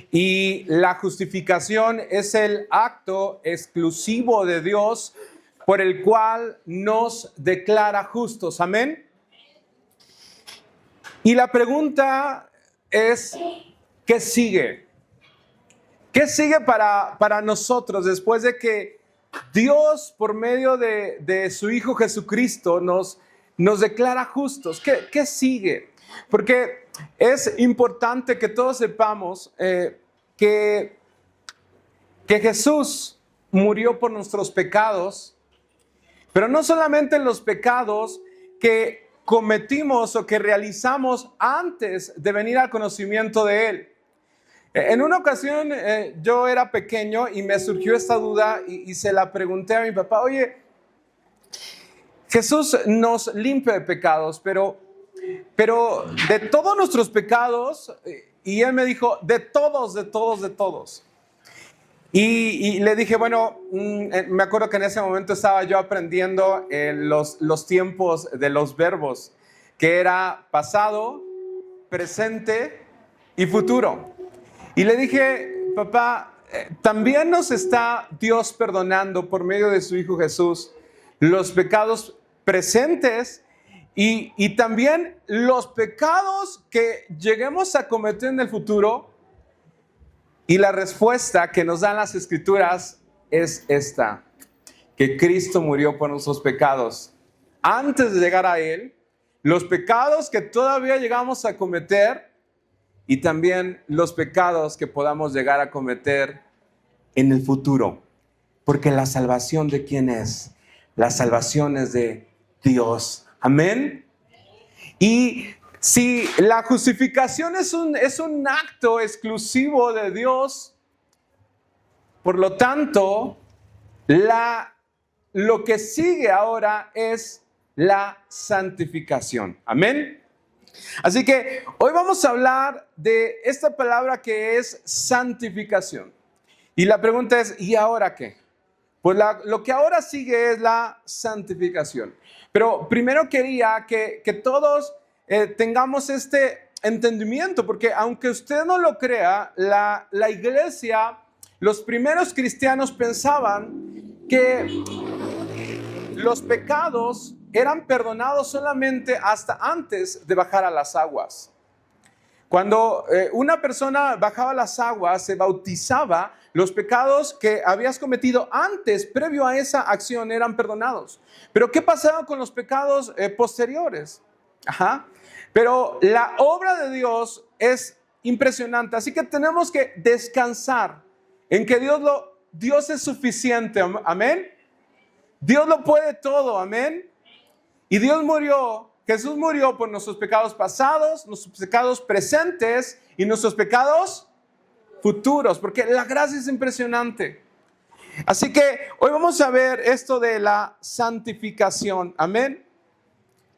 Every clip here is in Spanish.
Y la justificación es el acto exclusivo de Dios por el cual nos declara justos. Amén. Y la pregunta es, ¿qué sigue? ¿Qué sigue para nosotros después de que Dios, por medio de su Hijo Jesucristo, nos declara justos? ¿Qué sigue? Porque es importante que todos sepamos que Jesús murió por nuestros pecados, pero no solamente los pecados que cometimos o que realizamos antes de venir al conocimiento de Él. En una ocasión yo era pequeño y me surgió esta duda y se la pregunté a mi papá: oye, Jesús nos limpia de pecados, pero de todos nuestros pecados, y él me dijo, de todos. Y le dije, bueno, me acuerdo que en ese momento estaba yo aprendiendo los tiempos de los verbos, que era pasado, presente y futuro. Y le dije, papá, también nos está Dios perdonando por medio de su Hijo Jesús los pecados presentes y también los pecados que lleguemos a cometer en el futuro. Y la respuesta que nos dan las Escrituras es esta: que Cristo murió por nuestros pecados. Antes de llegar a Él, los pecados que todavía llegamos a cometer y también los pecados que podamos llegar a cometer en el futuro. Porque la salvación, ¿de quién es? La salvación es de Dios. Amén. Y si la justificación es un acto exclusivo de Dios, por lo tanto, lo que sigue ahora es la santificación. Amén. Así que hoy vamos a hablar de esta palabra que es santificación. Y la pregunta es, ¿y ahora qué? Pues lo que ahora sigue es la santificación. Pero primero quería que todos tengamos este entendimiento, porque aunque usted no lo crea, la iglesia, los primeros cristianos pensaban que los pecados eran perdonados solamente hasta antes de bajar a las aguas. Cuando una persona bajaba a las aguas, se bautizaba, los pecados que habías cometido antes, previo a esa acción, eran perdonados. Pero ¿qué pasaba con los pecados posteriores? Pero la obra de Dios es impresionante, así que tenemos que descansar en que Dios es suficiente. Amén. Dios lo puede todo. Amén. Y Jesús murió por nuestros pecados pasados, nuestros pecados presentes y nuestros pecados futuros, porque la gracia es impresionante. Así que hoy vamos a ver esto de la santificación. Amén.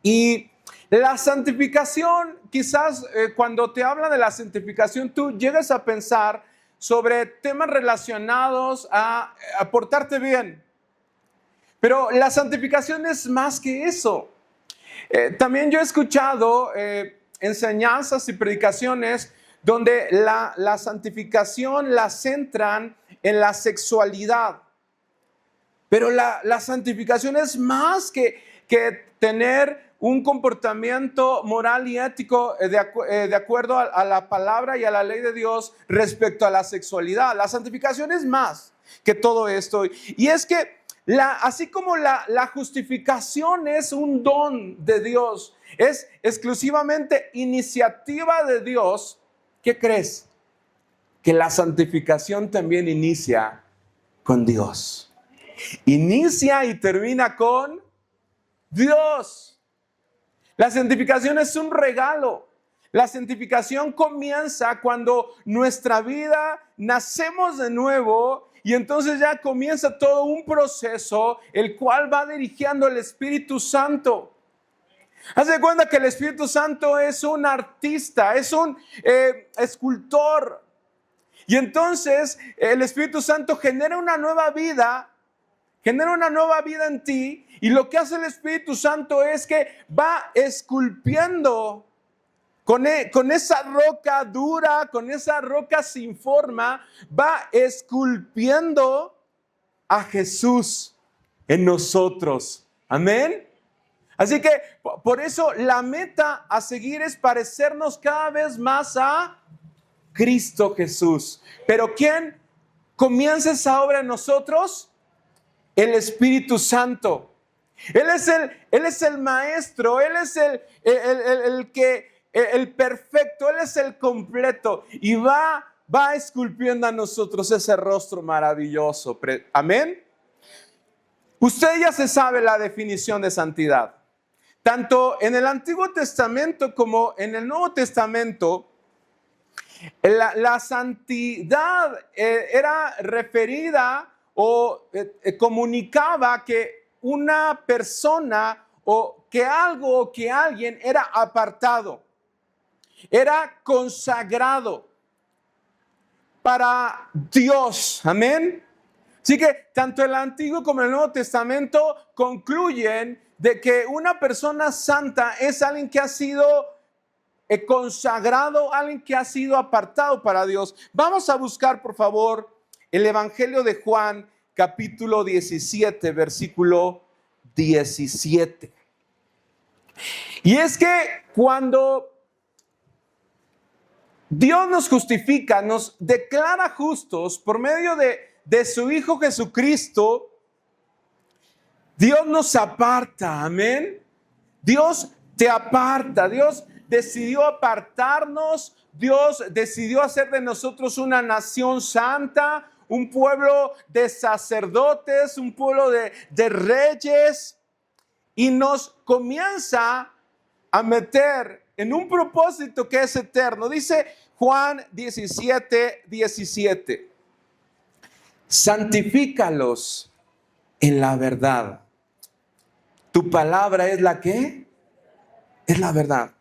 Y la santificación, quizás cuando te habla de la santificación, tú llegas a pensar sobre temas relacionados a portarte bien. Pero la santificación es más que eso. También yo he escuchado enseñanzas y predicaciones donde la santificación la centran en la sexualidad. Pero la santificación es más que tener un comportamiento moral y ético de acuerdo a la palabra y a la ley de Dios respecto a la sexualidad. La santificación es más que todo esto. Y es que así como la justificación es un don de Dios, es exclusivamente iniciativa de Dios, ¿qué crees? Que la santificación también inicia con Dios. Inicia y termina con Dios. La santificación es un regalo. La santificación comienza cuando nuestra vida nacemos de nuevo. Y entonces ya comienza todo un proceso, el cual va dirigiendo el Espíritu Santo. Haz de cuenta que el Espíritu Santo es un artista, es un escultor. Y entonces el Espíritu Santo genera una nueva vida en ti. Y lo que hace el Espíritu Santo es que va esculpiendo con esa roca dura, con esa roca sin forma, va esculpiendo a Jesús en nosotros. Amén. Así que por eso la meta a seguir es parecernos cada vez más a Cristo Jesús. Pero ¿quién comienza esa obra en nosotros? El Espíritu Santo. Él es el maestro, Él es el perfecto, Él es el completo y va esculpiendo a nosotros ese rostro maravilloso. Amén. Usted ya se sabe la definición de santidad. Tanto en el Antiguo Testamento como en el Nuevo Testamento, la santidad era referida o comunicaba que una persona o que algo o que alguien era apartado, era consagrado para Dios. Amén. Así que tanto el Antiguo como el Nuevo Testamento concluyen de que una persona santa es alguien que ha sido consagrado, alguien que ha sido apartado para Dios. Vamos a buscar, por favor, el Evangelio de Juan, capítulo 17, versículo 17. Y es que cuando Dios nos justifica, nos declara justos por medio de su Hijo Jesucristo, Dios nos aparta, amén. Dios te aparta, Dios decidió apartarnos, Dios decidió hacer de nosotros una nación santa, un pueblo de sacerdotes, un pueblo de reyes, y nos comienza a meter en un propósito que es eterno. Dice Juan 17, 17. Santifícalos en la verdad. Tu palabra es la que es la verdad.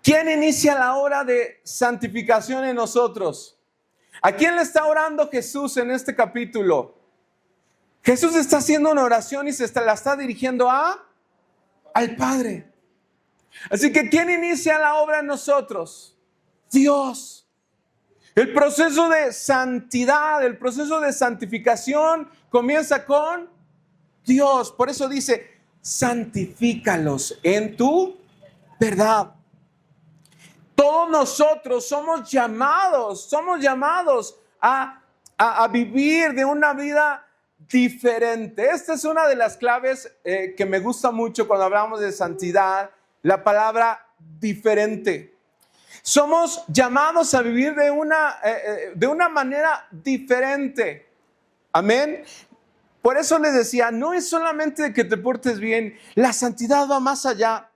¿Quién inicia la obra de santificación en nosotros? ¿A quién le está orando Jesús en este capítulo? Jesús está haciendo una oración y la está dirigiendo al Padre. Así que ¿quién inicia la obra en nosotros? Dios. El proceso de santidad, el proceso de santificación comienza con Dios. Por eso dice, santifícalos en tu verdad. Todos nosotros somos llamados a vivir de una vida diferente. Esta es una de las claves que me gusta mucho cuando hablamos de santidad, la palabra diferente. Somos llamados a vivir de una manera diferente. Amén. Por eso les decía, no es solamente de que te portes bien, la santidad va más allá.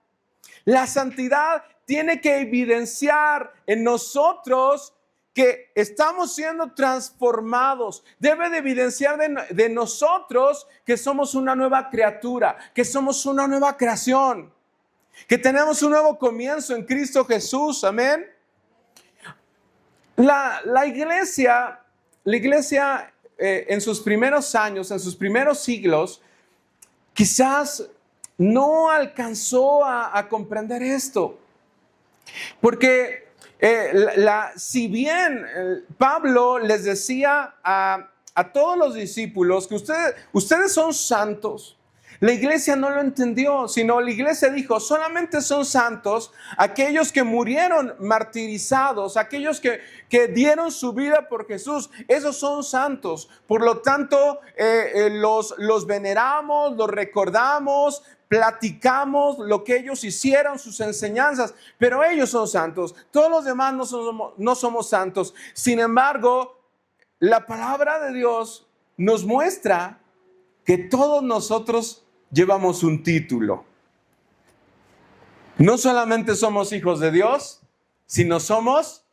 La santidad tiene que evidenciar en nosotros que estamos siendo transformados. Debe de evidenciar de nosotros que somos una nueva criatura, que somos una nueva creación, que tenemos un nuevo comienzo en Cristo Jesús. Amén. La iglesia en sus primeros años, en sus primeros siglos, quizás no alcanzó a comprender esto. Porque si bien Pablo les decía a todos los discípulos que ustedes son santos, la iglesia no lo entendió, sino la iglesia dijo, solamente son santos aquellos que murieron martirizados, aquellos que dieron su vida por Jesús, esos son santos. Por lo tanto, los veneramos, los recordamos, platicamos lo que ellos hicieron, sus enseñanzas, pero ellos son santos. Todos los demás no somos santos. Sin embargo, la palabra de Dios nos muestra que todos nosotros llevamos un título. No solamente somos hijos de Dios, sino somos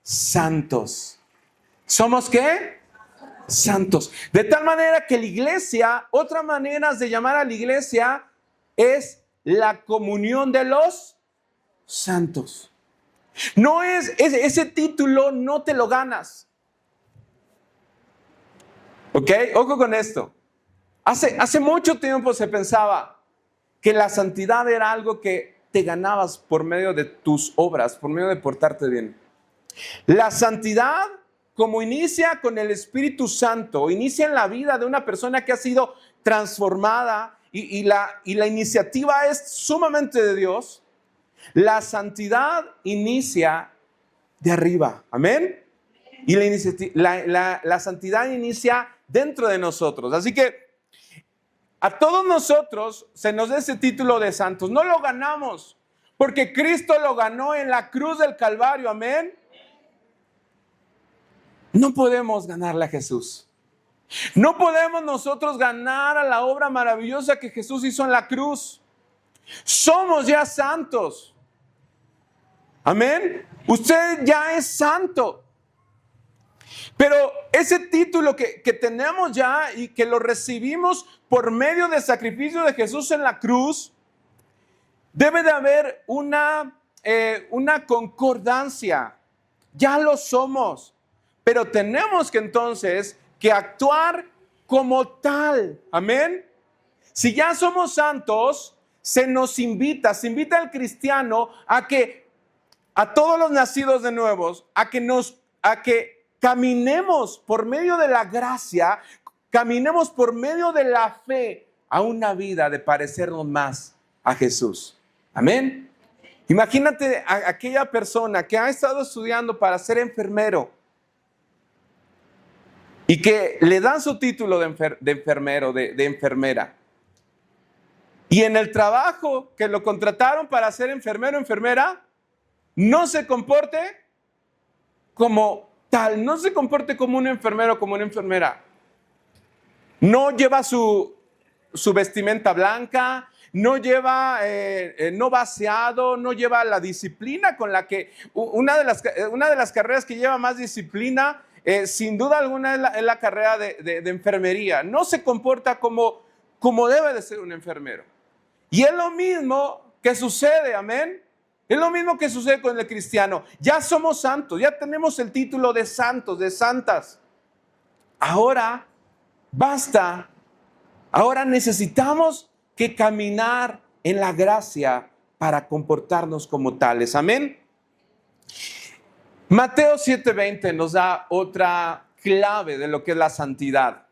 santos. ¿Somos qué? Santos. De tal manera que la iglesia, otra manera de llamar a la iglesia es la comunión de los santos. No es ese título, no te lo ganas. ¿Ok? Ojo con esto. Hace mucho tiempo se pensaba que la santidad era algo que te ganabas por medio de tus obras, por medio de portarte bien. La santidad, como inicia con el Espíritu Santo, inicia en la vida de una persona que ha sido transformada y la iniciativa es sumamente de Dios. La santidad inicia de arriba, amén. Y la santidad inicia dentro de nosotros. Así que a todos nosotros se nos da ese título de santos. No lo ganamos, porque Cristo lo ganó en la cruz del Calvario, amén. No podemos ganarle a Jesús. No podemos nosotros ganar a la obra maravillosa que Jesús hizo en la cruz. Somos ya santos. Amén. Usted ya es santo. Pero ese título que tenemos ya y que lo recibimos por medio del sacrificio de Jesús en la cruz, debe de haber una concordancia. Ya lo somos, pero tenemos que entonces que actuar como tal. Amén. Si ya somos santos, se invita al cristiano a todos los nacidos de nuevos, a que caminemos por medio de la gracia, caminemos por medio de la fe a una vida de parecernos más a Jesús. Amén. Imagínate a aquella persona que ha estado estudiando para ser enfermero y que le dan su título de enfermero, de enfermera. Y en el trabajo que lo contrataron para ser enfermero o enfermera, no se comporte como tal, no se comporte como un enfermero o como una enfermera. No lleva su vestimenta blanca, no lleva, no vaciado, no lleva la disciplina con la que, una de las carreras que lleva más disciplina, sin duda alguna es la carrera de enfermería. No se comporta como debe de ser un enfermero. Y es lo mismo que sucede, amén. Es lo mismo que sucede con el cristiano. Ya somos santos, ya tenemos el título de santos, de santas. Ahora basta. Ahora necesitamos que caminar en la gracia para comportarnos como tales. Amén. Mateo 7:20 nos da otra clave de lo que es la santidad.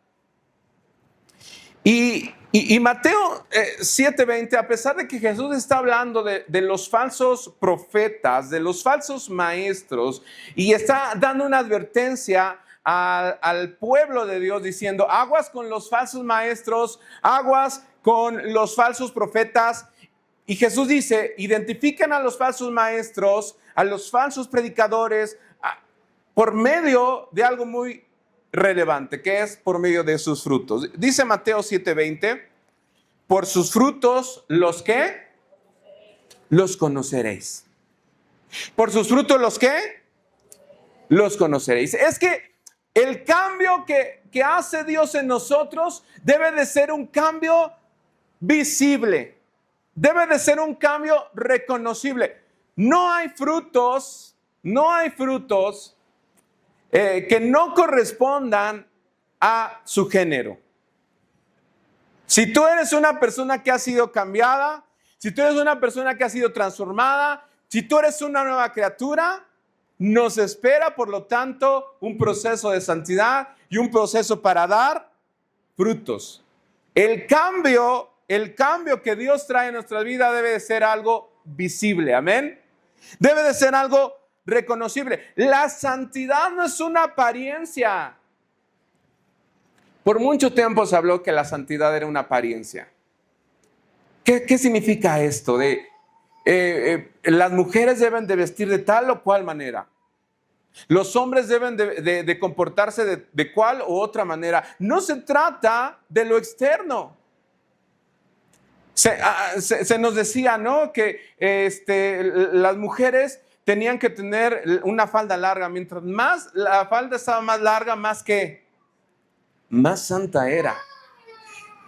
Y Mateo 7:20, a pesar de que Jesús está hablando de los falsos profetas, de los falsos maestros, y está dando una advertencia al pueblo de Dios diciendo, aguas con los falsos maestros, aguas con los falsos profetas. Y Jesús dice, identifiquen a los falsos maestros, a los falsos predicadores, por medio de algo muy relevante, que es por medio de sus frutos. Dice Mateo 7:20, por sus frutos, ¿los qué? Los conoceréis. Por sus frutos, ¿los qué? Los conoceréis. Es que el cambio que hace Dios en nosotros debe de ser un cambio visible. Debe de ser un cambio reconocible. No hay frutos que no correspondan a su género. Si tú eres una persona que ha sido cambiada, si tú eres una persona que ha sido transformada, si tú eres una nueva criatura, nos espera, por lo tanto, un proceso de santidad y un proceso para dar frutos. El cambio que Dios trae en nuestra vida debe de ser algo visible, amén. Debe de ser algo reconocible. La santidad no es una apariencia. Por mucho tiempo se habló que la santidad era una apariencia. ¿Qué significa esto? Las mujeres deben de vestir de tal o cual manera. Los hombres deben de comportarse de cual u otra manera. No se trata de lo externo. Se nos decía, ¿no? Que las mujeres tenían que tener una falda larga. Mientras más la falda estaba más larga, más santa era.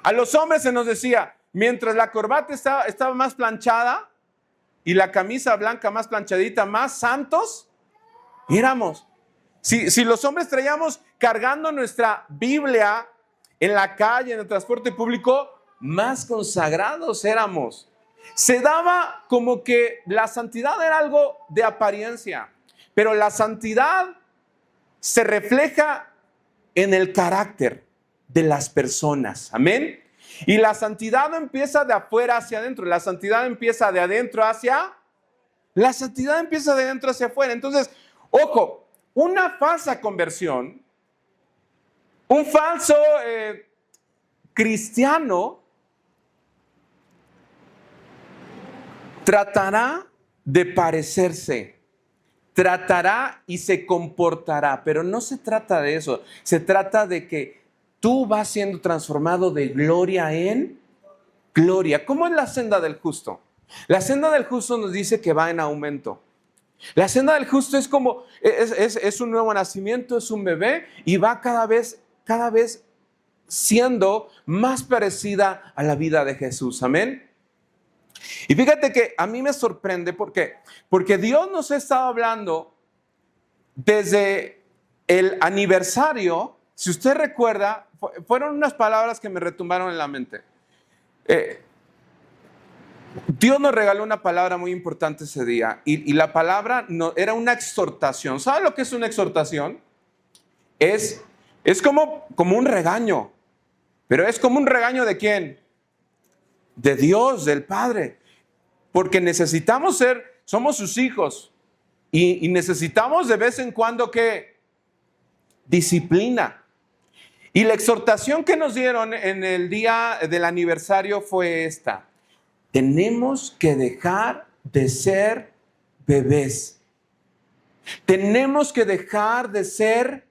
A los hombres se nos decía, mientras la corbata estaba más planchada y la camisa blanca más planchadita, más santos éramos. Si los hombres traíamos cargando nuestra Biblia en la calle, en el transporte público, más consagrados éramos. Se daba como que la santidad era algo de apariencia, pero la santidad se refleja en el carácter de las personas. Amén. Y la santidad no empieza de afuera hacia adentro, la santidad empieza de adentro hacia... La santidad empieza de adentro hacia afuera. Entonces, ojo, una falsa conversión, un falso cristiano tratará de parecerse, tratará y se comportará, pero no se trata de eso, se trata de que tú vas siendo transformado de gloria en gloria. ¿Cómo es la senda del justo? La senda del justo nos dice que va en aumento. La senda del justo es como, es un nuevo nacimiento, es un bebé y va cada vez siendo más parecida a la vida de Jesús. Amén. Y fíjate que a mí me sorprende porque Dios nos ha estado hablando desde el aniversario. Si usted recuerda, fueron unas palabras que me retumbaron en la mente. Dios nos regaló una palabra muy importante ese día y la palabra era una exhortación. ¿Sabe lo que es una exhortación? Es como un regaño, pero es como un regaño ¿de quién? De Dios, del Padre, porque somos sus hijos y necesitamos de vez en cuando ¿qué? Disciplina. Y la exhortación que nos dieron en el día del aniversario fue esta: tenemos que dejar de ser bebés, tenemos que dejar de ser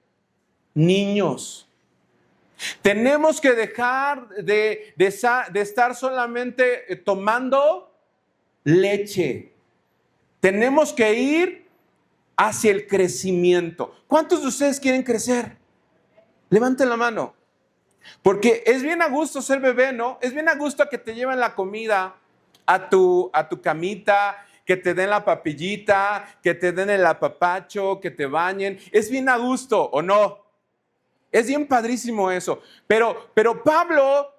niños. Tenemos que dejar de estar solamente tomando leche. Tenemos que ir hacia el crecimiento. ¿Cuántos de ustedes quieren crecer? Levanten la mano. Porque es bien a gusto ser bebé, ¿no? Es bien a gusto que te lleven la comida a tu camita, que te den la papillita, que te den el apapacho, que te bañen. Es bien a gusto, ¿o no? Es bien padrísimo eso. Pero Pablo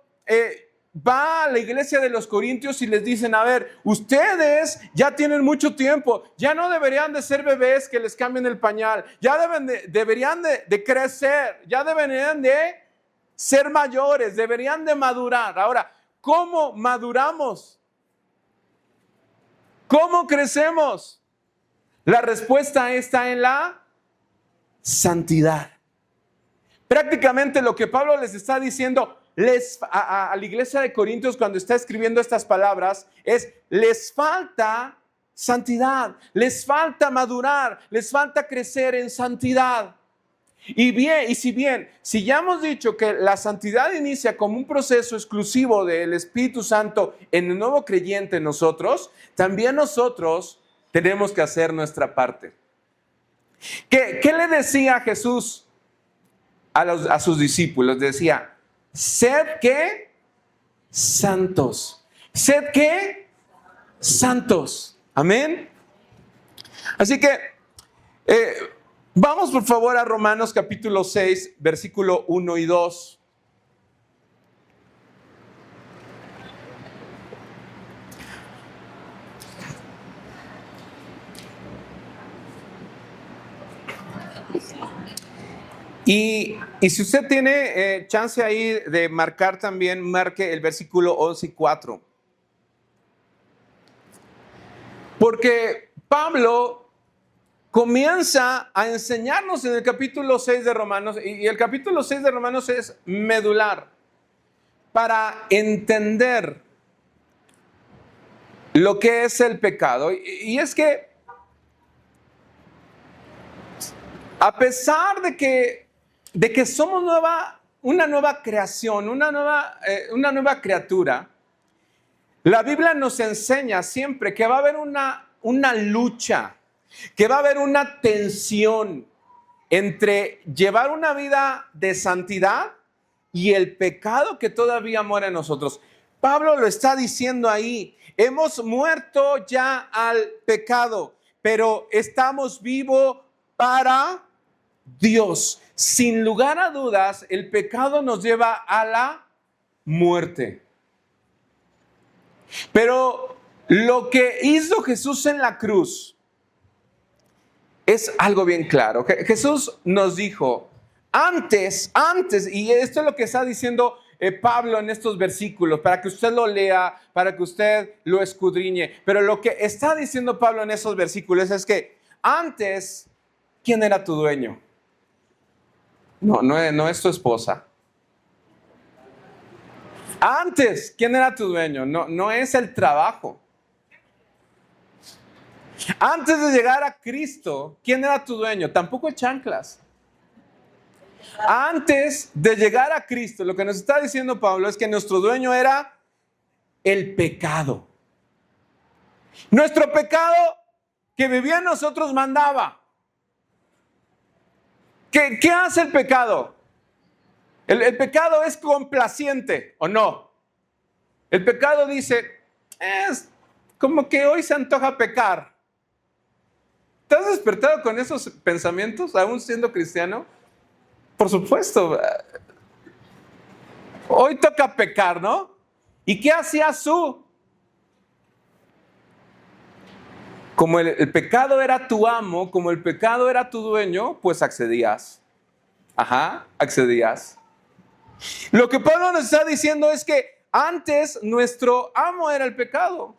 va a la iglesia de los Corintios y les dicen: a ver, ustedes ya tienen mucho tiempo, ya no deberían de ser bebés que les cambien el pañal, ya deberían de crecer, ya deberían de ser mayores, deberían de madurar. Ahora, ¿cómo maduramos? ¿Cómo crecemos? La respuesta está en la santidad. Prácticamente lo que Pablo les está diciendo a la iglesia de Corintios cuando está escribiendo estas palabras es: les falta santidad, les falta madurar, les falta crecer en santidad. Y si ya hemos dicho que la santidad inicia como un proceso exclusivo del Espíritu Santo en el nuevo creyente en nosotros, también nosotros tenemos que hacer nuestra parte. ¿Qué le decía Jesús a sus discípulos? Decía: sed ¿qué? Santos. Sed ¿qué? Santos. Amén. Así que vamos por favor a Romanos capítulo 6, versículo 1 y 2. Y si usted tiene chance ahí de marcar también, marque el versículo 11 y 4. Porque Pablo comienza a enseñarnos en el capítulo 6 de Romanos, y el capítulo 6 de Romanos es medular para entender lo que es el pecado. Y es que a pesar de que somos una nueva creación, una nueva criatura, la Biblia nos enseña siempre que va a haber una lucha, que va a haber una tensión entre llevar una vida de santidad y el pecado que todavía mora en nosotros. Pablo lo está diciendo ahí: hemos muerto ya al pecado, pero estamos vivos para Dios. Sin lugar a dudas, el pecado nos lleva a la muerte. Pero Lo que hizo Jesús en la cruz es algo bien claro. Jesús nos dijo, antes, y esto es lo que está diciendo Pablo en estos versículos, para que usted lo lea, para que usted lo escudriñe. Pero lo que está diciendo Pablo en esos versículos es que antes, ¿quién era tu dueño? No es tu esposa. Antes, ¿quién era tu dueño? No es el trabajo. Antes de llegar a Cristo, ¿quién era tu dueño? Tampoco chanclas. Antes de llegar a Cristo, lo que nos está diciendo Pablo es que nuestro dueño era el pecado. Nuestro pecado que vivía en nosotros mandaba. ¿Qué hace el pecado? El pecado es complaciente, ¿o no? El pecado dice, es como que hoy se antoja pecar. ¿Te has despertado con esos pensamientos, aún siendo cristiano? Por supuesto. Hoy toca pecar, ¿no? ¿Y qué hacías tú? Como el pecado era tu amo, como el pecado era tu dueño, pues accedías. Accedías. Lo que Pablo nos está diciendo es que antes nuestro amo era el pecado.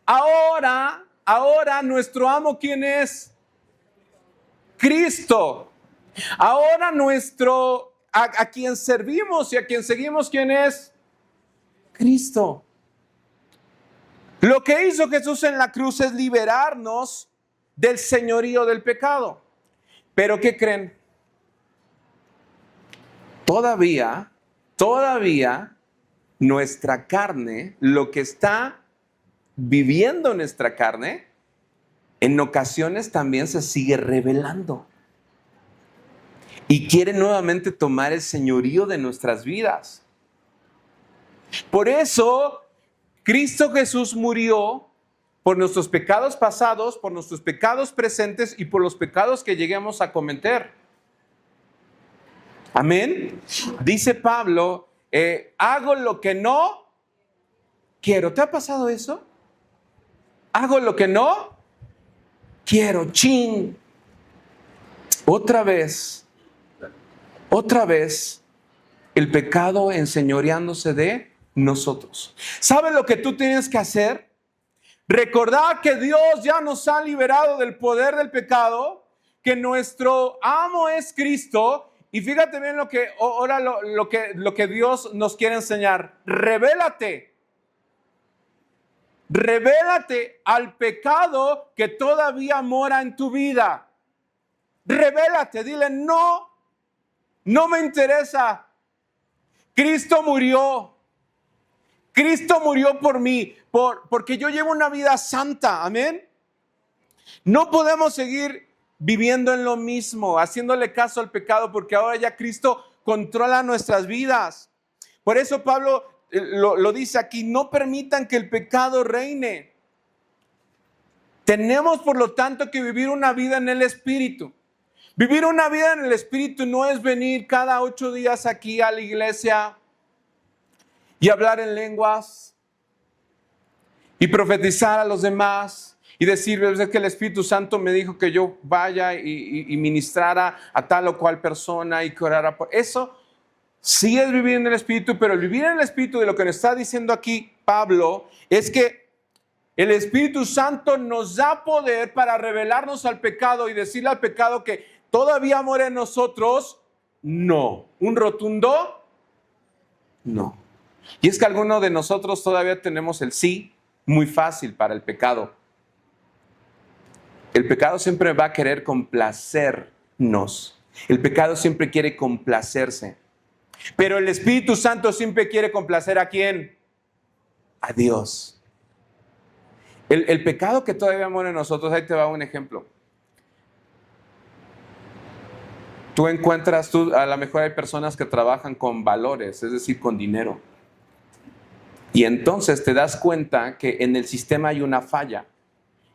Ahora nuestro amo, ¿quién es? Cristo. Ahora a quien servimos y a quien seguimos, ¿quién es? Cristo. Lo que hizo Jesús en la cruz es liberarnos del señorío del pecado. Pero ¿qué creen? Todavía nuestra carne, lo que está viviendo nuestra carne, en ocasiones también se sigue rebelando. Y quiere nuevamente tomar el señorío de nuestras vidas. Por eso, Cristo Jesús murió por nuestros pecados pasados, por nuestros pecados presentes y por los pecados que lleguemos a cometer. Amén. Dice Pablo, hago lo que no quiero. ¿Te ha pasado eso? Hago lo que no quiero. Chin. Otra vez, el pecado enseñoreándose de nosotros. ¿Sabes lo que tú tienes que hacer? Recordar que Dios ya nos ha liberado del poder del pecado, que nuestro amo es Cristo. Y fíjate bien lo que Dios nos quiere enseñar. Revélate al pecado que todavía mora en tu vida. Revélate, dile, no me interesa. Cristo murió por mí, porque yo llevo una vida santa, amén. No podemos seguir viviendo en lo mismo, haciéndole caso al pecado, porque ahora ya Cristo controla nuestras vidas. Por eso Pablo lo dice aquí, no permitan que el pecado reine. Tenemos, por lo tanto, que vivir una vida en el Espíritu. Vivir una vida en el Espíritu no es venir cada 8 días aquí a la iglesia y hablar en lenguas y profetizar a los demás y decir, es que el Espíritu Santo me dijo que yo vaya y ministrara a tal o cual persona y que orara por eso. Sí es vivir en el Espíritu, pero el vivir en el Espíritu, de lo que nos está diciendo aquí Pablo, es que el Espíritu Santo nos da poder para revelarnos al pecado y decirle al pecado que todavía muere en nosotros, no. Un rotundo no. Y es que algunos de nosotros todavía tenemos el sí muy fácil para el pecado. El pecado siempre va a querer complacernos. El pecado siempre quiere complacerse. Pero el Espíritu Santo siempre quiere complacer ¿a quién? A Dios. El pecado que todavía muere en nosotros, ahí te va un ejemplo. Tú a lo mejor hay personas que trabajan con valores, es decir, con dinero. Y entonces te das cuenta que en el sistema hay una falla.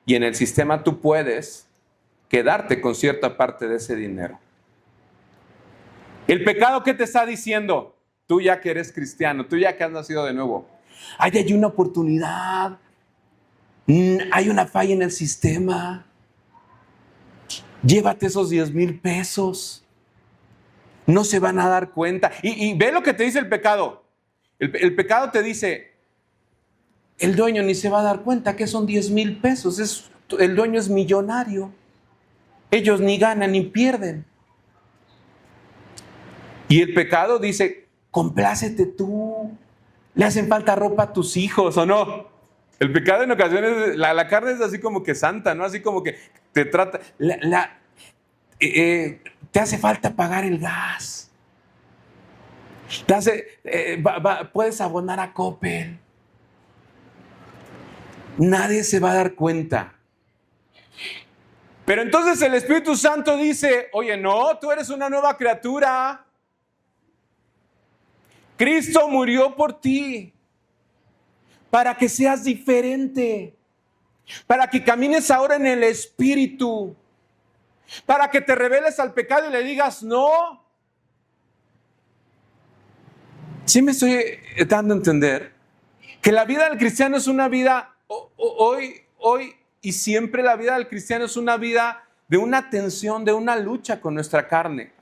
Y en el sistema tú puedes quedarte con cierta parte de ese dinero. El pecado que te está diciendo, tú ya que eres cristiano, tú ya que has nacido de nuevo, hay una oportunidad. Hay una falla en el sistema. Llévate esos 10,000 pesos. No se van a dar cuenta. Y ve lo que te dice el pecado. El pecado te dice, el dueño ni se va a dar cuenta que son 10,000 pesos. El dueño es millonario. Ellos ni ganan ni pierden. Y el pecado dice, complácete tú. Le hacen falta ropa a tus hijos, ¿o no? El pecado en ocasiones, la carne es así como que santa, ¿no? Así como que te trata, te hace falta pagar el gas. Puedes abonar a Coppel. Nadie se va a dar cuenta. Pero entonces el Espíritu Santo dice, oye, no, tú eres una nueva criatura. Cristo murió por ti para que seas diferente, para que camines ahora en el Espíritu, para que te rebeles al pecado y le digas no. ¿Sí me estoy dando a entender? Que la vida del cristiano es una vida, hoy y siempre la vida del cristiano es una vida de una tensión, de una lucha con nuestra carne.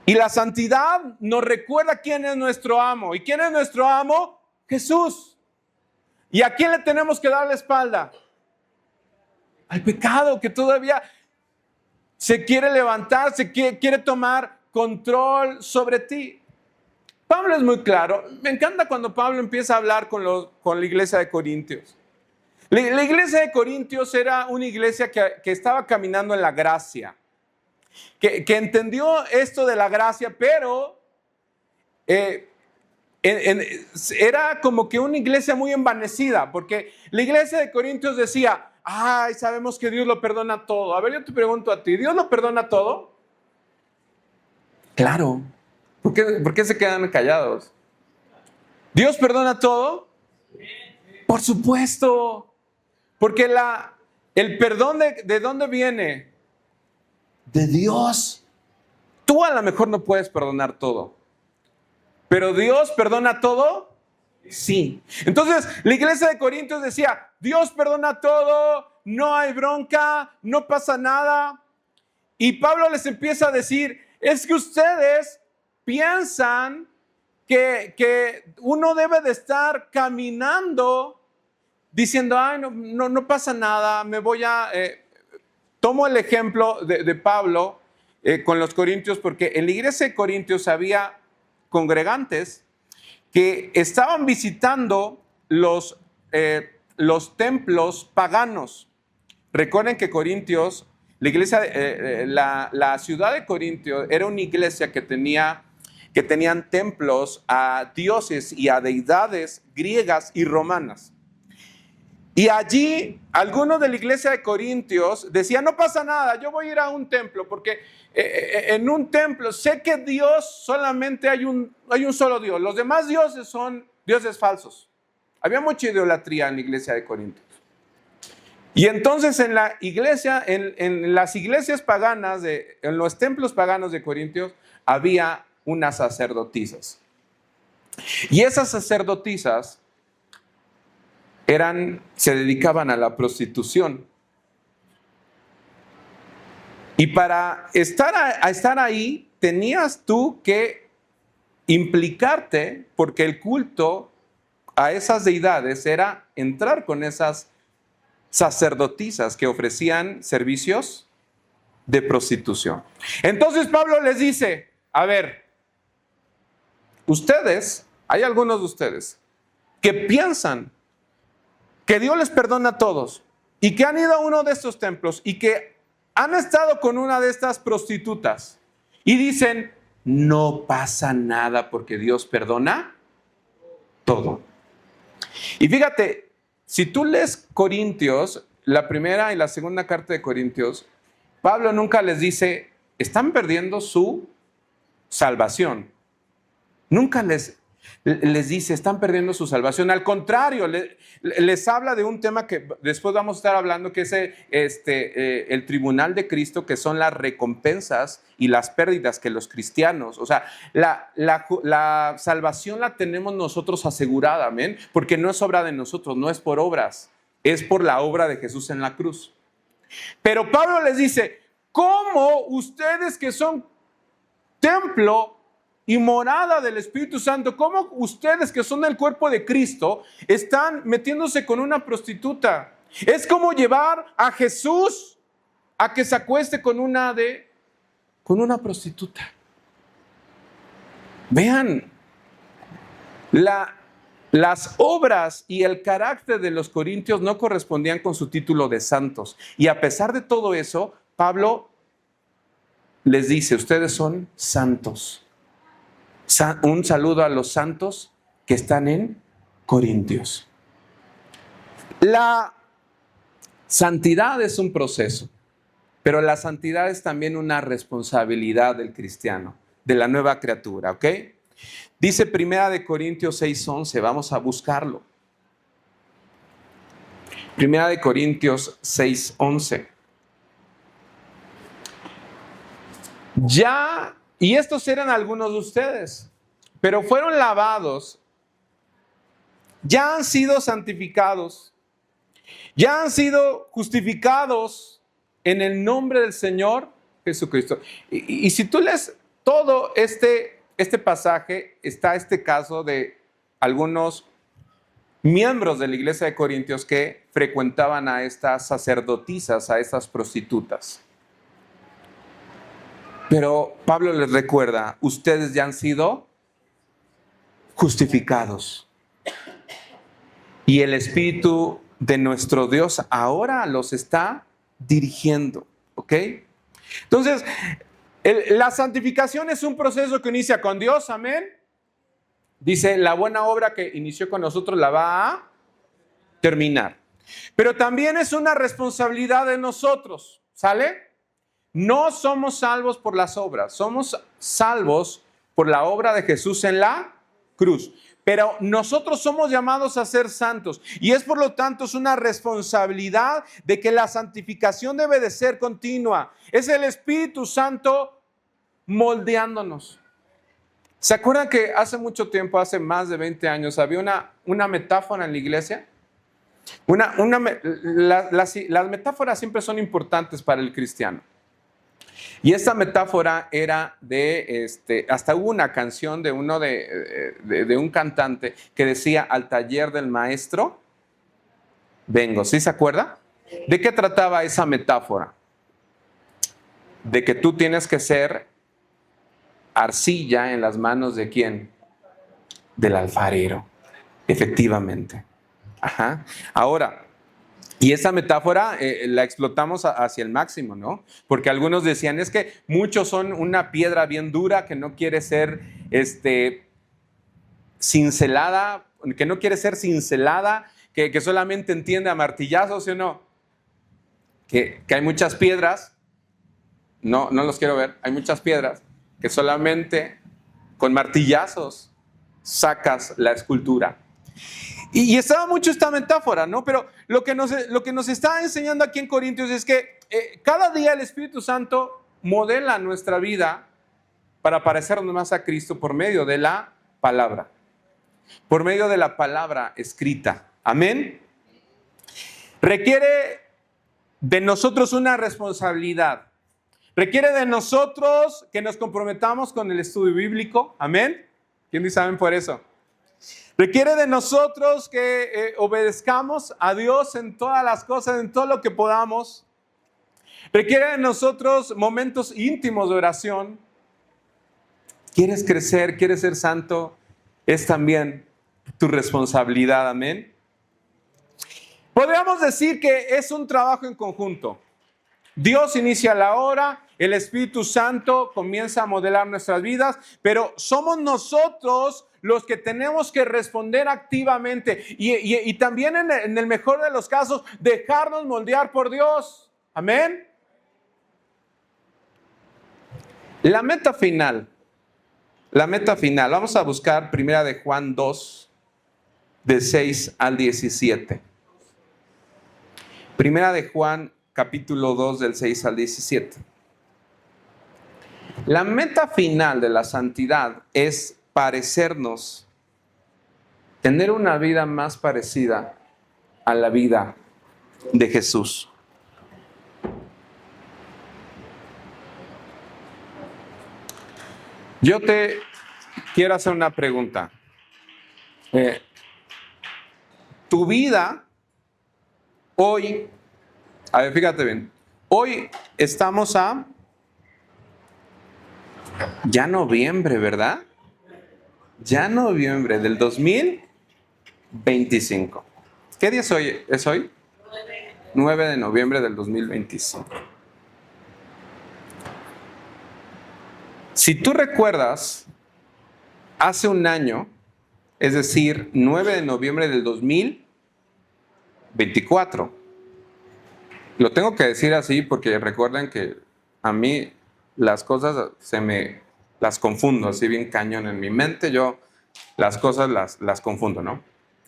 Y la santidad nos recuerda quién es nuestro amo. ¿Y quién es nuestro amo? Jesús. ¿Y a quién le tenemos que dar la espalda? Al pecado que todavía se quiere levantar, quiere tomar control sobre ti. Pablo es muy claro. Me encanta cuando Pablo empieza a hablar con la iglesia de Corintios. La iglesia de Corintios era una iglesia que estaba caminando en la gracia. Que entendió esto de la gracia, pero era como que una iglesia muy envanecida, porque la iglesia de Corintios decía, ay, sabemos que Dios lo perdona todo. A ver, yo te pregunto a ti, ¿Dios lo perdona todo? Claro. ¿Por qué se quedan callados? ¿Dios perdona todo? Por supuesto. Porque el perdón ¿de dónde viene? De Dios. Tú a lo mejor no puedes perdonar todo, pero ¿Dios perdona todo? Sí. Entonces la iglesia de Corintios decía, Dios perdona todo, no hay bronca, no pasa nada. Y Pablo les empieza a decir, es que ustedes piensan que uno debe de estar caminando diciendo, ay, no pasa nada, tomo el ejemplo de Pablo con los corintios, porque en la iglesia de Corintios había congregantes que estaban visitando los templos paganos. Recuerden que Corintios, la iglesia, la ciudad de Corintios era una iglesia que tenían templos a dioses y a deidades griegas y romanas. Y allí, algunos de la iglesia de Corintios decían, no pasa nada, yo voy a ir a un templo, porque en un templo sé que Dios solamente hay un solo Dios. Los demás dioses son dioses falsos. Había mucha idolatría en la iglesia de Corintios. Y entonces en la iglesia, en las iglesias paganas, en los templos paganos de Corintios, había unas sacerdotisas. Y esas sacerdotisas se dedicaban a la prostitución. Y para estar ahí, tenías tú que implicarte, porque el culto a esas deidades era entrar con esas sacerdotisas que ofrecían servicios de prostitución. Entonces Pablo les dice, a ver, hay algunos de ustedes que piensan que Dios les perdona a todos y que han ido a uno de estos templos y que han estado con una de estas prostitutas y dicen, no pasa nada porque Dios perdona todo. Y fíjate, si tú lees Corintios, la primera y la segunda carta de Corintios, Pablo nunca les dice, están perdiendo su salvación. Les dice, están perdiendo su salvación. Al contrario, les habla de un tema que después vamos a estar hablando, que es el tribunal de Cristo, que son las recompensas y las pérdidas que los cristianos, o sea, la salvación la tenemos nosotros asegurada, amén, porque no es obra de nosotros, no es por obras, es por la obra de Jesús en la cruz. Pero Pablo les dice, ¿cómo ustedes que son templo y morada del Espíritu Santo, cómo ustedes que son el cuerpo de Cristo están metiéndose con una prostituta? Es como llevar a Jesús a que se acueste con una prostituta. Vean, las obras y el carácter de los corintios no correspondían con su título de santos. Y a pesar de todo eso, Pablo les dice, ustedes son santos. Un saludo a los santos que están en Corintios. La santidad es un proceso, pero la santidad es también una responsabilidad del cristiano, de la nueva criatura, ¿ok? Dice 1 Corintios 6:11, vamos a buscarlo. 1 Corintios 6:11. Ya, y estos eran algunos de ustedes, pero fueron lavados, ya han sido santificados, ya han sido justificados en el nombre del Señor Jesucristo. Y si tú lees todo este pasaje, está este caso de algunos miembros de la iglesia de Corintios que frecuentaban a estas sacerdotisas, a estas prostitutas. Pero Pablo les recuerda, ustedes ya han sido justificados. Y el Espíritu de nuestro Dios ahora los está dirigiendo, ¿ok? Entonces, la santificación es un proceso que inicia con Dios, amén. Dice, la buena obra que inició con nosotros la va a terminar. Pero también es una responsabilidad de nosotros, ¿sale? No somos salvos por las obras, somos salvos por la obra de Jesús en la cruz. Pero nosotros somos llamados a ser santos y es por lo tanto es una responsabilidad de que la santificación debe de ser continua. Es el Espíritu Santo moldeándonos. ¿Se acuerdan que hace mucho tiempo, hace más de 20 años, había una metáfora en la iglesia? Las metáforas siempre son importantes para el cristiano. Y esta metáfora era hasta hubo una canción de un cantante que decía, al taller del maestro vengo. ¿Sí se acuerda? ¿De qué trataba esa metáfora? De que tú tienes que ser arcilla en las manos ¿de quién? Del alfarero, efectivamente. Ajá. Ahora, y esa metáfora la explotamos hacia el máximo, ¿no? Porque algunos decían, es que muchos son una piedra bien dura que no quiere ser cincelada, que no quiere ser cincelada, que solamente entiende a martillazos, ¿sí o no? Que hay muchas piedras, no los quiero ver, hay muchas piedras que solamente con martillazos sacas la escultura. Y estaba mucho esta metáfora, ¿no? Pero lo que nos está enseñando aquí en Corintios es que cada día el Espíritu Santo modela nuestra vida para parecernos más a Cristo por medio de la palabra. Por medio de la palabra escrita. Amén. Requiere de nosotros una responsabilidad. Requiere de nosotros que nos comprometamos con el estudio bíblico. Amén. ¿Quién dice amén por eso? Requiere de nosotros que obedezcamos a Dios en todas las cosas, en todo lo que podamos. Requiere de nosotros momentos íntimos de oración. ¿Quieres crecer? ¿Quieres ser santo? Es también tu responsabilidad, amén. Podríamos decir que es un trabajo en conjunto. Dios inicia la obra, el Espíritu Santo comienza a modelar nuestras vidas, pero somos nosotros los que tenemos que responder activamente y también en el mejor de los casos dejarnos moldear por Dios. Amén. La meta final La meta final. Vamos a buscar Primera de Juan 2, de 6 al 17. Primera de Juan, capítulo 2, del 6 al 17. La meta final de la santidad es parecernos, tener una vida más parecida a la vida de Jesús. Yo te quiero hacer una pregunta. Tu vida hoy, a ver, fíjate bien, hoy estamos a ya noviembre, ¿verdad? Ya noviembre del 2025. ¿Qué día es hoy? ¿Es hoy? 9 de noviembre del 2025. Si tú recuerdas, hace un año, es decir, 9 de noviembre del 2024. Lo tengo que decir así porque recuerden que a mí las cosas las confundo así bien cañón en mi mente. Yo las cosas las confundo, ¿no?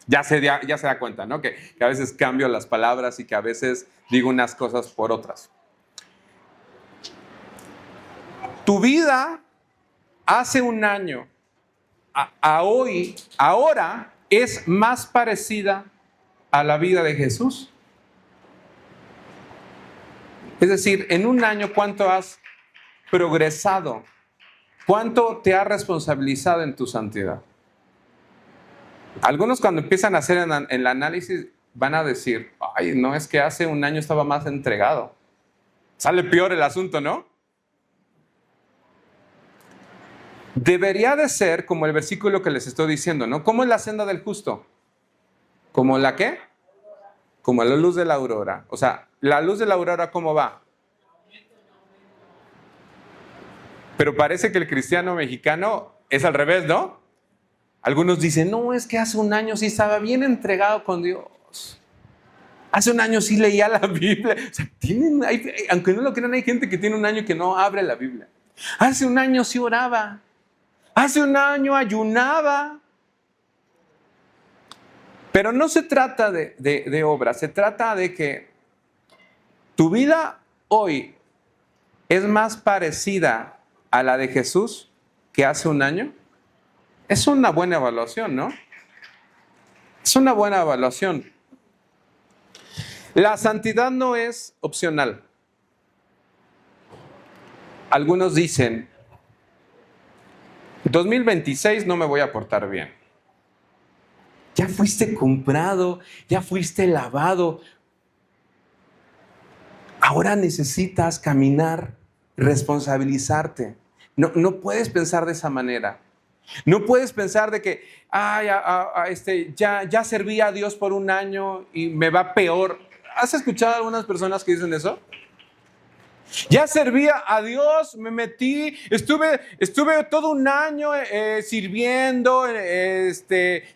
Ya se da cuenta, ¿no? Que a veces cambio las palabras y que a veces digo unas cosas por otras. Tu vida hace un año a hoy, ahora es más parecida a la vida de Jesús. Es decir, en un año, ¿cuánto has progresado? ¿Cuánto te has responsabilizado en tu santidad? Algunos cuando empiezan a hacer el análisis van a decir, ay, no, es que hace un año estaba más entregado. Sale peor el asunto, ¿no? Debería de ser como el versículo que les estoy diciendo, ¿no? ¿Cómo es la senda del justo? ¿Como la qué? Como la luz de la aurora. O sea, la luz de la aurora, ¿cómo va? Pero parece que el cristiano mexicano es al revés, ¿no? Algunos dicen, no, es que hace un año sí estaba bien entregado con Dios. Hace un año sí leía la Biblia. O sea, aunque no lo crean, hay gente que tiene un año que no abre la Biblia. Hace un año sí oraba. Hace un año ayunaba. Pero no se trata de obra, se trata de que tu vida hoy es más parecida a la de Jesús que hace un año. Es una buena evaluación, ¿no? Es una buena evaluación. La santidad no es opcional. Algunos dicen, 2026 no me voy a portar bien. Ya fuiste comprado, ya fuiste lavado. Ahora necesitas caminar, responsabilizarte. No puedes pensar de esa manera. No puedes pensar de que ya serví a Dios por un año y me va peor. ¿Has escuchado a algunas personas que dicen eso? Ya servía a Dios, me metí, estuve todo un año sirviendo,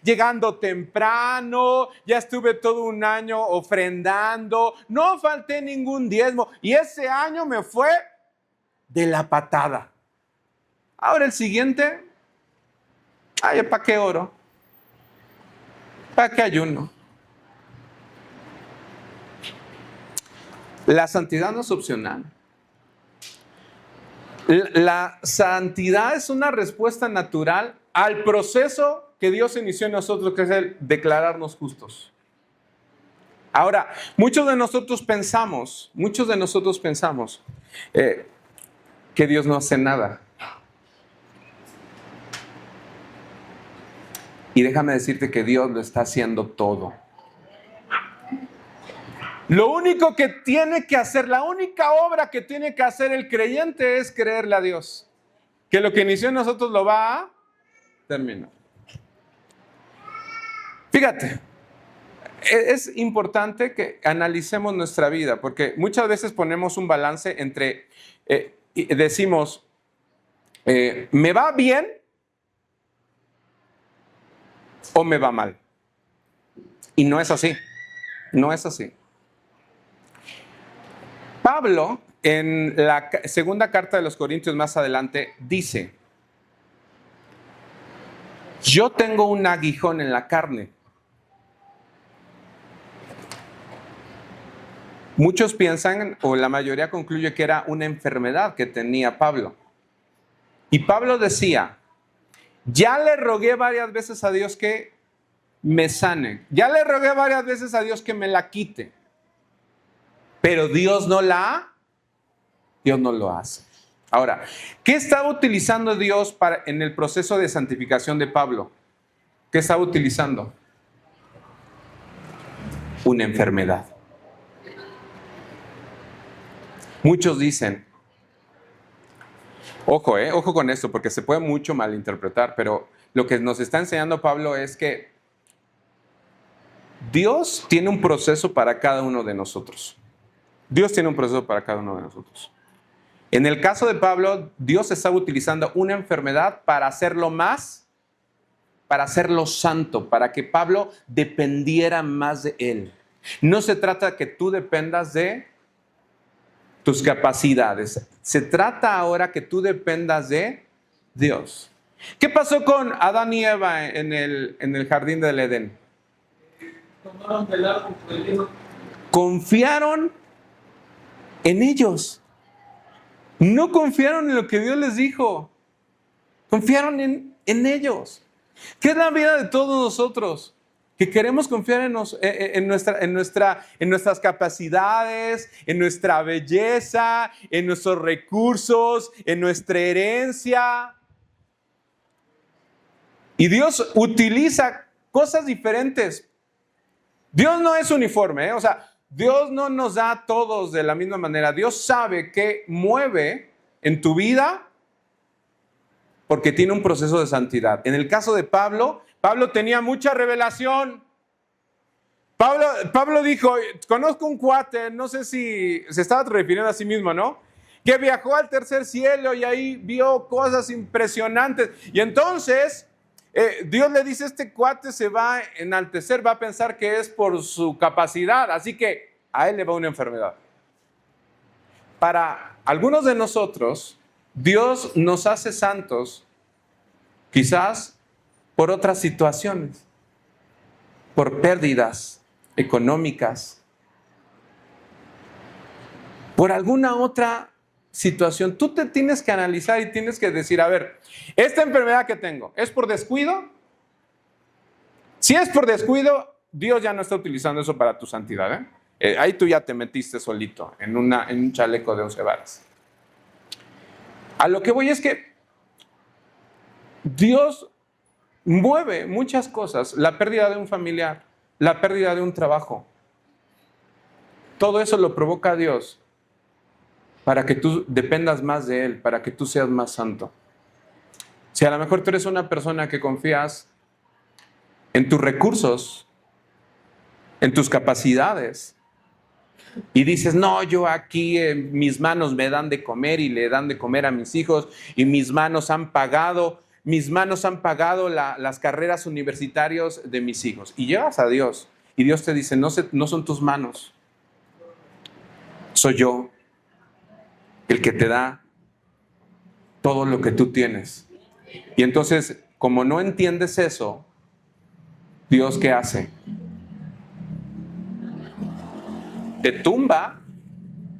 llegando temprano, ya estuve todo un año ofrendando, no falté ningún diezmo y ese año me fue de la patada. Ahora el siguiente, ¿para qué oro? ¿Para qué ayuno? La santidad no es opcional. La santidad es una respuesta natural al proceso que Dios inició en nosotros, que es el declararnos justos. Ahora, muchos de nosotros pensamos que Dios no hace nada. Y déjame decirte que Dios lo está haciendo todo. Lo único que tiene que hacer, la única obra que tiene que hacer el creyente es creerle a Dios. Que lo que inició en nosotros lo va a terminar. Fíjate, es importante que analicemos nuestra vida, porque muchas veces ponemos un balance entre, decimos, ¿me va bien o me va mal? Y no es así, no es así. Pablo, en la segunda carta de los Corintios más adelante, dice, yo tengo un aguijón en la carne. Muchos piensan, o la mayoría concluye que era una enfermedad que tenía Pablo. Y Pablo decía, ya le rogué varias veces a Dios que me sane. Ya le rogué varias veces a Dios que me la quite. Pero Dios no lo hace. Ahora, ¿qué estaba utilizando Dios en el proceso de santificación de Pablo? ¿Qué estaba utilizando? Una enfermedad. Muchos dicen, ojo con esto, porque se puede mucho malinterpretar, pero lo que nos está enseñando Pablo es que Dios tiene un proceso para cada uno de nosotros. Dios tiene un proceso para cada uno de nosotros. En el caso de Pablo, Dios estaba utilizando una enfermedad para hacerlo santo, para que Pablo dependiera más de él. No se trata de que tú dependas de tus capacidades. Se trata ahora que tú dependas de Dios. ¿Qué pasó con Adán y Eva en el jardín del Edén? Confiaron en ellos. No confiaron en lo que Dios les dijo. Confiaron en ellos. ¿Qué es la vida de todos nosotros? Que queremos confiar en nuestras capacidades, en nuestra belleza, en nuestros recursos, en nuestra herencia. Y Dios utiliza cosas diferentes. Dios no es uniforme, O sea, Dios no nos da a todos de la misma manera. Dios sabe qué mueve en tu vida porque tiene un proceso de santidad. En el caso de Pablo tenía mucha revelación. Pablo dijo, conozco un cuate, no sé si se estaba refiriendo a sí mismo, ¿no? Que viajó al tercer cielo y ahí vio cosas impresionantes. Y entonces Dios le dice, este cuate se va a enaltecer, va a pensar que es por su capacidad, así que a él le va una enfermedad. Para algunos de nosotros, Dios nos hace santos, quizás por otras situaciones, por pérdidas económicas, por alguna otra situación. Tú te tienes que analizar y tienes que decir, a ver, esta enfermedad que tengo, ¿es por descuido? Si es por descuido, Dios ya no está utilizando eso para tu santidad, ahí tú ya te metiste solito en un chaleco de 11 varas. A lo que voy es que Dios mueve muchas cosas, la pérdida de un familiar, la pérdida de un trabajo. Todo eso lo provoca Dios para que tú dependas más de Él, para que tú seas más santo. Si a lo mejor tú eres una persona que confías en tus recursos, en tus capacidades, y dices, no, yo aquí mis manos me dan de comer y le dan de comer a mis hijos, y mis manos han pagado las carreras universitarias de mis hijos. Y llegas a Dios, y Dios te dice, no son tus manos, soy yo el que te da todo lo que tú tienes. Y entonces, como no entiendes eso, Dios, ¿qué hace? Te tumba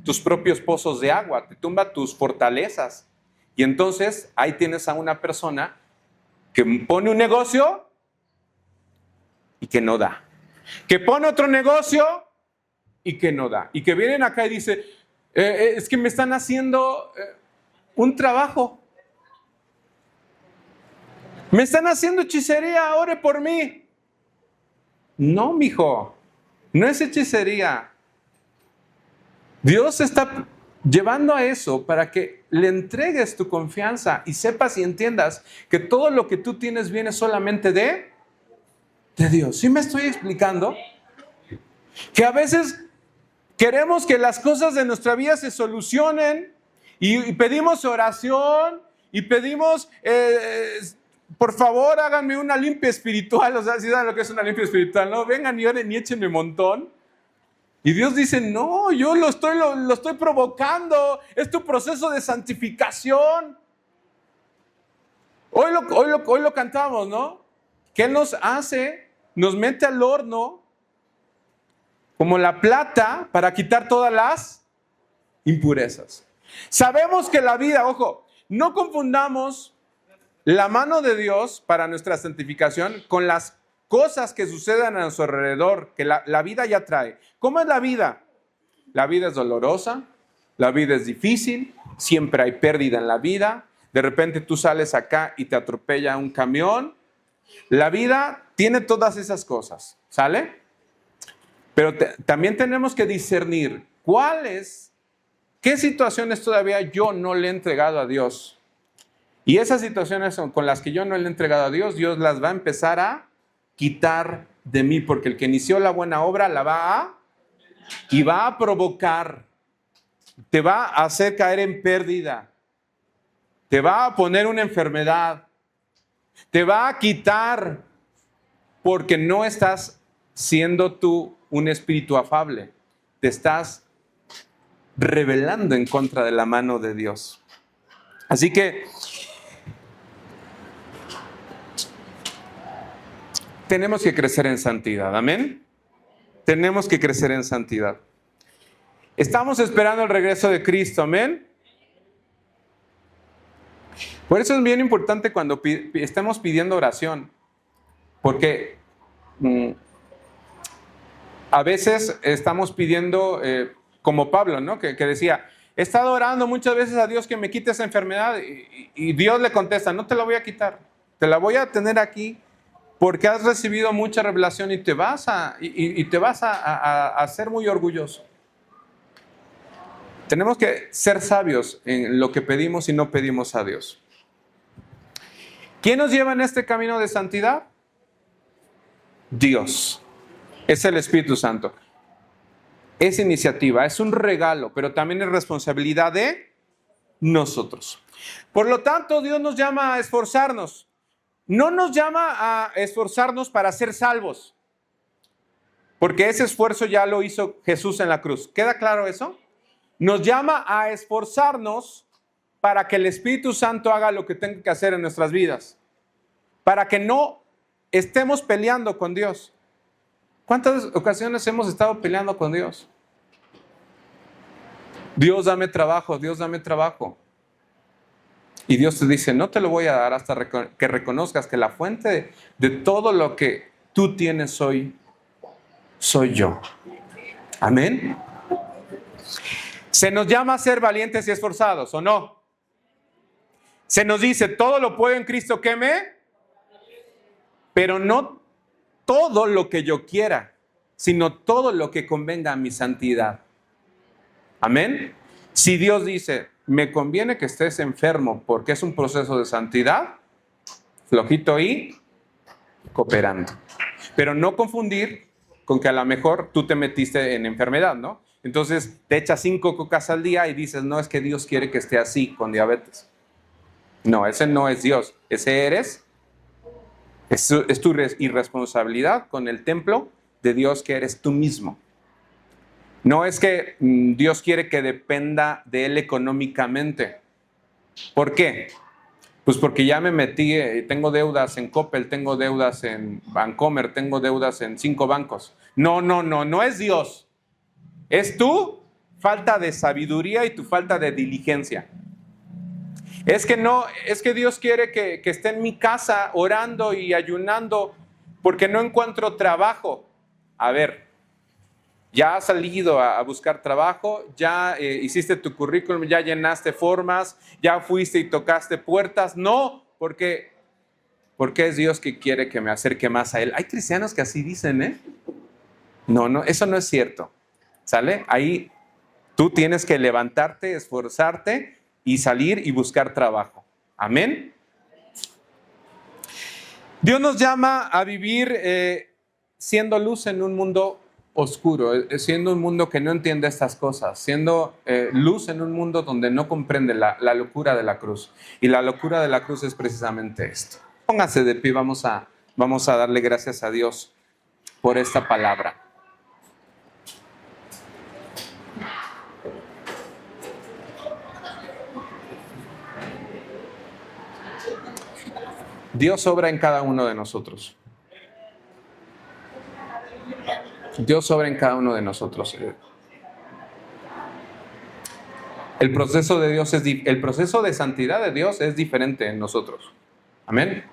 tus propios pozos de agua, te tumba tus fortalezas. Y entonces, ahí tienes a una persona que pone un negocio y que no da. Que pone otro negocio y que no da. Y que vienen acá y dice, es que me están haciendo un trabajo. Me están haciendo hechicería, ore por mí. No, mijo, no es hechicería. Dios está llevando a eso para que le entregues tu confianza y sepas y entiendas que todo lo que tú tienes viene solamente de Dios. ¿Sí me estoy explicando? Que a veces queremos que las cosas de nuestra vida se solucionen y pedimos oración y pedimos, por favor, háganme una limpia espiritual. O sea, si saben lo que es una limpia espiritual, ¿no? Vengan y oren y échenme un montón. Y Dios dice, no, yo lo estoy provocando. Es tu proceso de santificación. Hoy lo cantamos, ¿no? que Él nos hace, nos mete al horno como la plata para quitar todas las impurezas. Sabemos que la vida, ojo, no confundamos la mano de Dios para nuestra santificación con las cosas que sucedan a nuestro alrededor, que la vida ya trae. ¿Cómo es la vida? La vida es dolorosa, la vida es difícil, siempre hay pérdida en la vida. De repente tú sales acá y te atropella un camión. La vida tiene todas esas cosas, ¿sale? Pero también tenemos que discernir qué situaciones todavía yo no le he entregado a Dios. Y esas situaciones con las que yo no le he entregado a Dios, Dios las va a empezar a quitar de mí, porque el que inició la buena obra la va a provocar, te va a hacer caer en pérdida, te va a poner una enfermedad, te va a quitar, porque no estás siendo tú un espíritu afable, te estás rebelando en contra de la mano de Dios. Así que tenemos que crecer en santidad, amén. Tenemos que crecer en santidad. Estamos esperando el regreso de Cristo, amén. Por eso es bien importante cuando estemos pidiendo oración, porque a veces estamos pidiendo, como Pablo, ¿no? Que decía, he estado orando muchas veces a Dios que me quite esa enfermedad, y Dios le contesta, no te la voy a quitar, te la voy a tener aquí, porque has recibido mucha revelación y te vas a ser muy orgulloso. Tenemos que ser sabios en lo que pedimos y no pedimos a Dios. ¿Quién nos lleva en este camino de santidad? Dios. Es el Espíritu Santo. Es iniciativa, es un regalo, pero también es responsabilidad de nosotros. Por lo tanto, Dios nos llama a esforzarnos. No nos llama a esforzarnos para ser salvos, porque ese esfuerzo ya lo hizo Jesús en la cruz. ¿Queda claro eso? Nos llama a esforzarnos para que el Espíritu Santo haga lo que tenga que hacer en nuestras vidas, para que no estemos peleando con Dios. ¿Cuántas ocasiones hemos estado peleando con Dios? Dios, dame trabajo, Dios, dame trabajo. Y Dios te dice, no te lo voy a dar hasta que reconozcas que la fuente de todo lo que tú tienes soy yo. Amén. Se nos llama a ser valientes y esforzados, ¿o no? Se nos dice, todo lo puedo en Cristo que pero no todo lo que yo quiera, sino todo lo que convenga a mi santidad. Amén. Si Dios dice, me conviene que estés enfermo porque es un proceso de santidad, flojito y cooperando. Pero no confundir con que a lo mejor tú te metiste en enfermedad, ¿no? Entonces te echas 5 cocas al día y dices, no, es que Dios quiere que esté así con diabetes. No, ese no es Dios. Ese es tu irresponsabilidad con el templo de Dios que eres tú mismo. No es que Dios quiere que dependa de Él económicamente. ¿Por qué? Pues porque ya me metí, tengo deudas en Coppel, tengo deudas en Bancomer, tengo deudas en 5 bancos. No es Dios. Es tu falta de sabiduría y tu falta de diligencia. Es que Dios quiere que esté en mi casa orando y ayunando porque no encuentro trabajo. A ver, ya has salido a buscar trabajo, ya hiciste tu currículum, ya llenaste formas, ya fuiste y tocaste puertas. No, porque es Dios que quiere que me acerque más a Él. Hay cristianos que así dicen, ¿eh? No, eso no es cierto. ¿Sale? Ahí tú tienes que levantarte, esforzarte y salir y buscar trabajo. Amén. Dios nos llama a vivir siendo luz en un mundo oscuro, siendo un mundo que no entiende estas cosas, siendo luz en un mundo donde no comprende la locura de la cruz. Y la locura de la cruz es precisamente esto. Póngase de pie, vamos a darle gracias a Dios por esta palabra. Dios obra en cada uno de nosotros. Dios obra en cada uno de nosotros. El proceso de Dios el proceso de santidad de Dios es diferente en nosotros. Amén.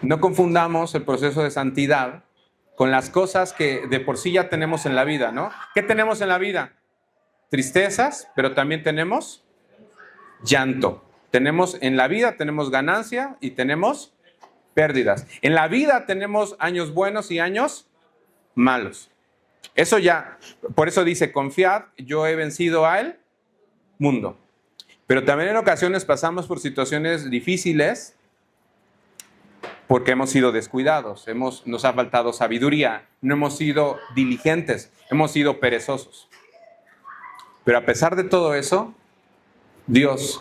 No confundamos el proceso de santidad con las cosas que de por sí ya tenemos en la vida, ¿no? ¿Qué tenemos en la vida? Tristezas, pero también tenemos llanto. En la vida tenemos ganancia y tenemos pérdidas. En la vida tenemos años buenos y años malos. Eso ya, por eso dice, confiad, yo he vencido al mundo. Pero también en ocasiones pasamos por situaciones difíciles porque hemos sido descuidados, nos ha faltado sabiduría, no hemos sido diligentes, hemos sido perezosos. Pero a pesar de todo eso, Dios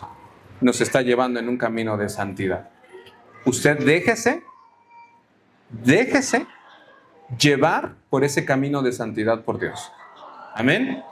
nos está llevando en un camino de santidad. Usted déjese llevar por ese camino de santidad por Dios. Amén.